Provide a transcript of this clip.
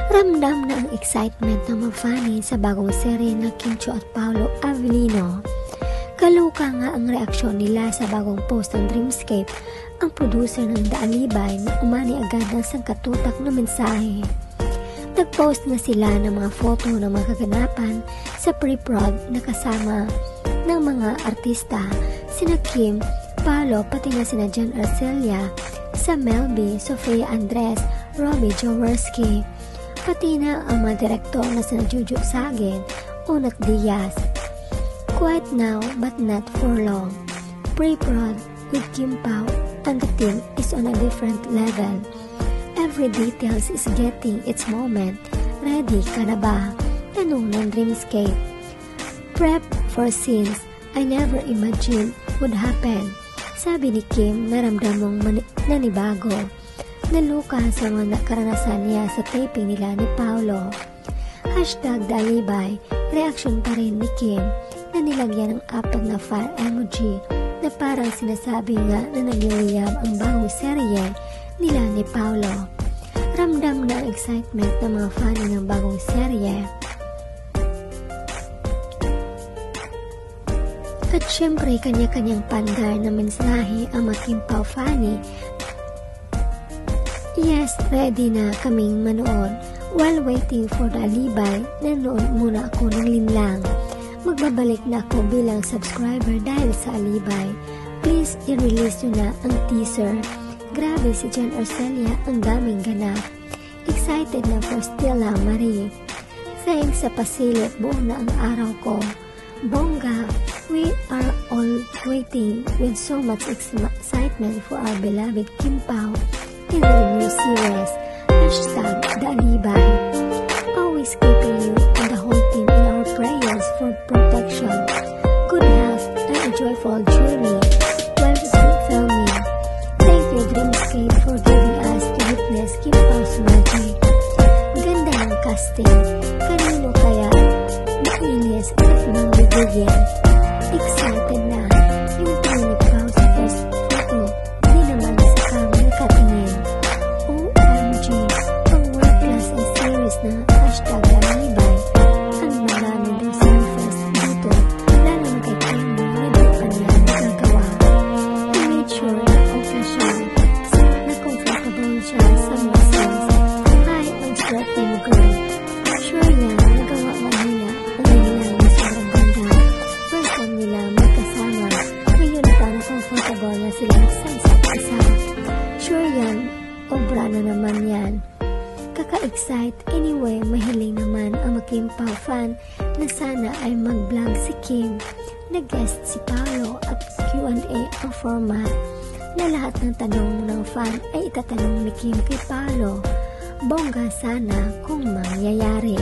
Ramdam na ang excitement ng mga fani sa bagong serye ng Kim Chiu at Paolo Avellino. Kaluka nga ang reaksyon nila sa bagong post ng Dreamscape, ang producer ng The Alibay na umani agad ng sangkatutak na mensahe. Nag-post na sila ng mga photo ng mga kaganapan sa pre-prod na kasama ng mga artista, sina Kim, Paolo, pati na sina John Arcelia, Sam Melby, Sofia Andres, Robbie Jaworski, pati na ang mga direktor na sina Jojo Sagin, Unat Diaz. Quiet now but not for long. Pre-prod with Kim Pao and the team is on a different level. Every details is getting its moment. Ready ka na ba? Tanong ng Dreamscape. Prep for scenes I never imagined would happen. Sabi ni Kim, naramdamong nanibago. Naluka sa mga nakaranasan niya sa taping nila ni Paolo. #Dalibay, reaksyon pa rin ni Kim na nilagyan ng apat na fire emoji na parang sinasabi nga na naliliyab ang bagong serye nila ni Paolo. Ramdam na ang excitement ng mga fan ng bagong serye. At syempre kanya-kanyang pandar na mensahe ang mga Kim Pao fani. Yes, ready na kaming manood. While waiting for The Alibay, nanood muna ako ng linlang. Magbabalik na ako bilang subscriber dahil sa Alibay. Please, i-release nyo na ang teaser. Grabe si John Arcelia, ang daming ganap. Excited na for Stella Marie. Thanks sa pasilip, buo na ang araw ko. Bongga, we are all waiting with so much excitement for our beloved Kim Pao in the new series. #The Alibay. Always keeping you and the whole team in our prayers for protection, good health, and a joyful journey while filming. Thank you Dreamscape for giving us to witness Kim Pao's magic. Ganda ng casting. Kanino kaya mainis at mangbibigyan? Excited na yung tingin ni Pao sa first photo. Di naman sa camera katingin. OMG, ang world class and series na #Dalibay. Ang marami daw sa first dito, lalo na kay Kim na di pa niya nagagawa. To make sure na okay siya, na comfortable siya sa mga scenes. Hi, ang sweating girl. Sure yan, nagawa nga nila ang kanilang sobrang ganda. First time nila magkasama, ngayon parang comfortable na sila sa isa't isa. Sure yan, obra na naman yan. Kaka-excite, anyway, mahiling naman ang mga Kim Pao fan na sana ay mag-vlog si Kim. Nag-guest si Paolo at Q&A ang format na lahat ng tanong ng fan ay itatanong ni Kim kay Paolo. Bongga sana kung mangyayari.